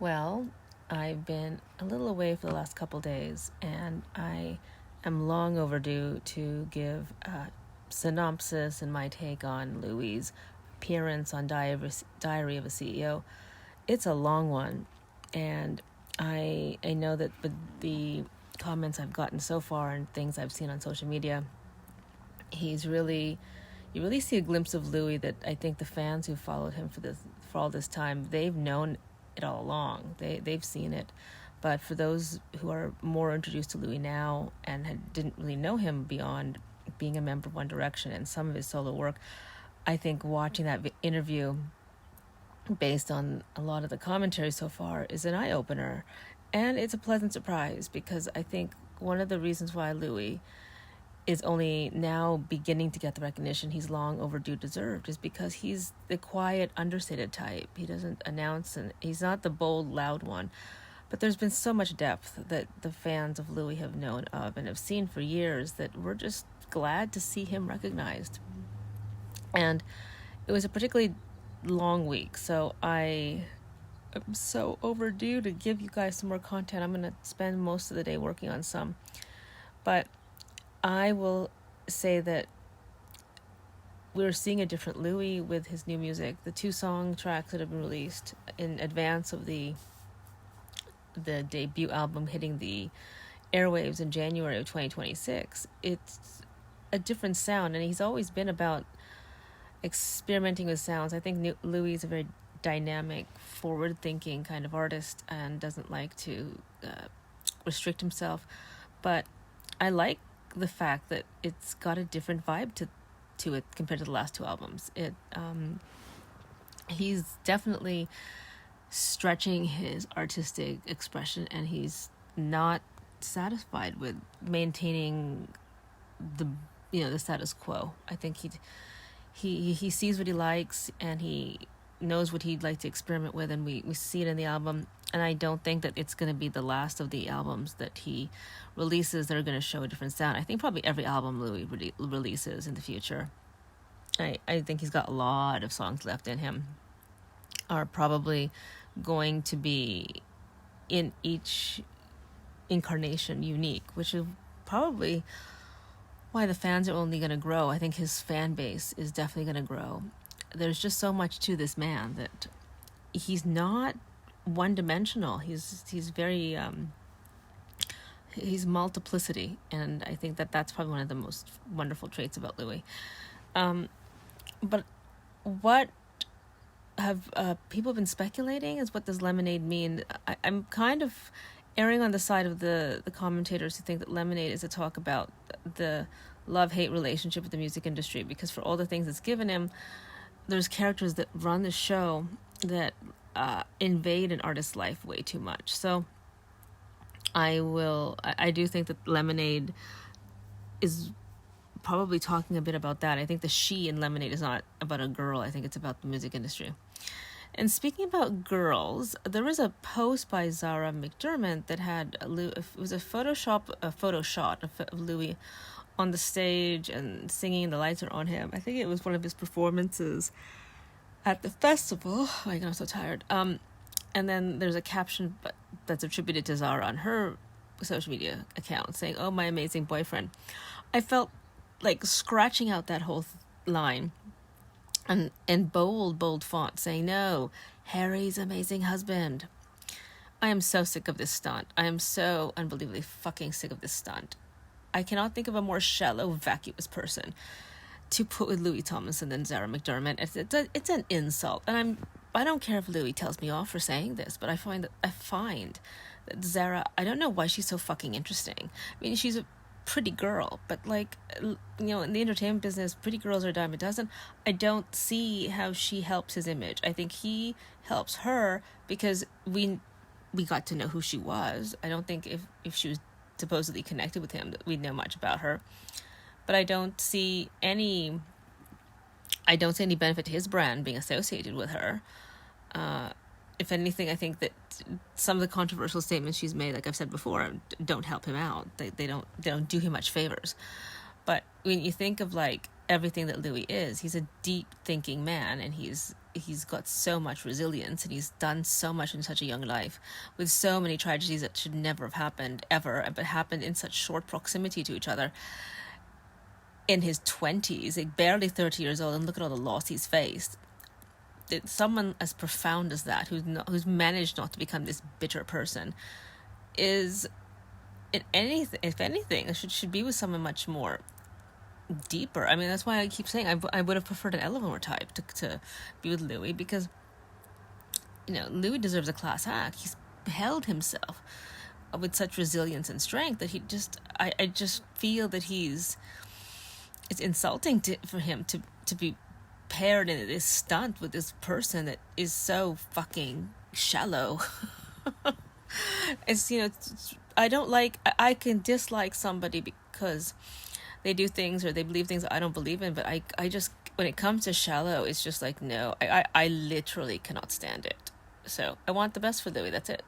Well, I've been a little away for the last couple days, and I am long overdue to give a synopsis and my take on Louis' appearance on Diary of a CEO. It's a long one, and I know that with the comments I've gotten so far and things I've seen on social media, he's really you really see a glimpse of Louis that I think the fans who followed him for all this time, they've known it all along. They've seen it. But for those who are more introduced to Louis now and didn't really know him beyond being a member of One Direction and some of his solo work, I think watching that interview based on a lot of the commentary so far is an eye-opener. And it's a pleasant surprise because I think one of the reasons why Louis is only now beginning to get the recognition he's long overdue deserved is because he's the quiet, understated type. He doesn't announce, and he's not the bold, loud one. But there's been so much depth that the fans of Louis have known of and have seen for years that we're just glad to see him recognized. And it was a particularly long week, so I am so overdue to give you guys some more content. I'm going to spend most of the day working on some. But I will say that we're seeing a different Louis with his new music. The 2 song tracks that have been released in advance of the debut album hitting the airwaves in January of 2026. It's a different sound, and he's always been about experimenting with sounds. I think Louis is a very dynamic, forward-thinking kind of artist and doesn't like to restrict himself. But I like the fact that it's got a different vibe to it compared to the last 2 albums. He's definitely stretching his artistic expression, and he's not satisfied with maintaining the status quo. I think he sees what he likes, and he knows what he'd like to experiment with, and we see it in the album. And I don't think that it's going to be the last of the albums that he releases that are going to show a different sound. I think probably every album Louis releases in the future, I think he's got a lot of songs left in him, are probably going to be in each incarnation unique, which is probably why the fans are only going to grow. I think his fan base is definitely going to grow. There's just so much to this man that he's not one-dimensional. He's very he's multiplicity, and I think that's probably one of the most wonderful traits about Louis. But what have people been speculating is, what does Lemonade mean? I'm kind of erring on the side of the commentators who think that Lemonade is a talk about the love-hate relationship with the music industry, because for all the things it's given him, there's characters that run the show that invade an artist's life way too much. So I do think that Lemonade is probably talking a bit about that. I think the she in Lemonade is not about a girl. I think it's about the music industry. And speaking about girls, there was a post by Zara McDermott that had it was a photo shot of Louis on the stage and singing "The Lights Are on Him." I think it was one of his performances at the festival. Oh my God, I'm so tired. And then there's a caption that's attributed to Zara on her social media account saying, "Oh, my amazing boyfriend." I felt like scratching out that whole line and in bold font saying, "No, Harry's amazing husband." I am so sick of this stunt. I am so unbelievably fucking sick of this stunt. I cannot think of a more shallow, vacuous person to put with Louis Tomlinson than Zara McDermott. It's an insult, and I don't care if Louis tells me off for saying this, but I find that Zara, I don't know why she's so fucking interesting. I mean, she's a pretty girl, but in the entertainment business, pretty girls are a dime a dozen. I don't see how she helps his image. I think he helps her because we got to know who she was. I don't think if she was supposedly connected with him that we'd know much about her. But I don't see any benefit to his brand being associated with her. If anything, I think that some of the controversial statements she's made, like I've said before, don't help him out. They don't do him much favors. But when you think of everything that Louis is. He's a deep thinking man, and he's got so much resilience, and he's done so much in such a young life, with so many tragedies that should never have happened ever, but happened in such short proximity to each other. In his 20s, like barely 30 years old, and look at all the loss he's faced. Someone as profound as that, who's managed not to become this bitter person, is, if anything, should be with someone much more deeper. I mean, that's why I keep saying I would have preferred an Eleanor type to be with Louis, because, you know, Louis deserves a class act. He's held himself with such resilience and strength that I just feel that it's insulting for him to be paired in this stunt with this person that is so fucking shallow. It's, you know, I can dislike somebody because they do things or they believe things I don't believe in, but I just, when it comes to shallow, it's just like, no, I literally cannot stand it. So I want the best for Louis. That's it.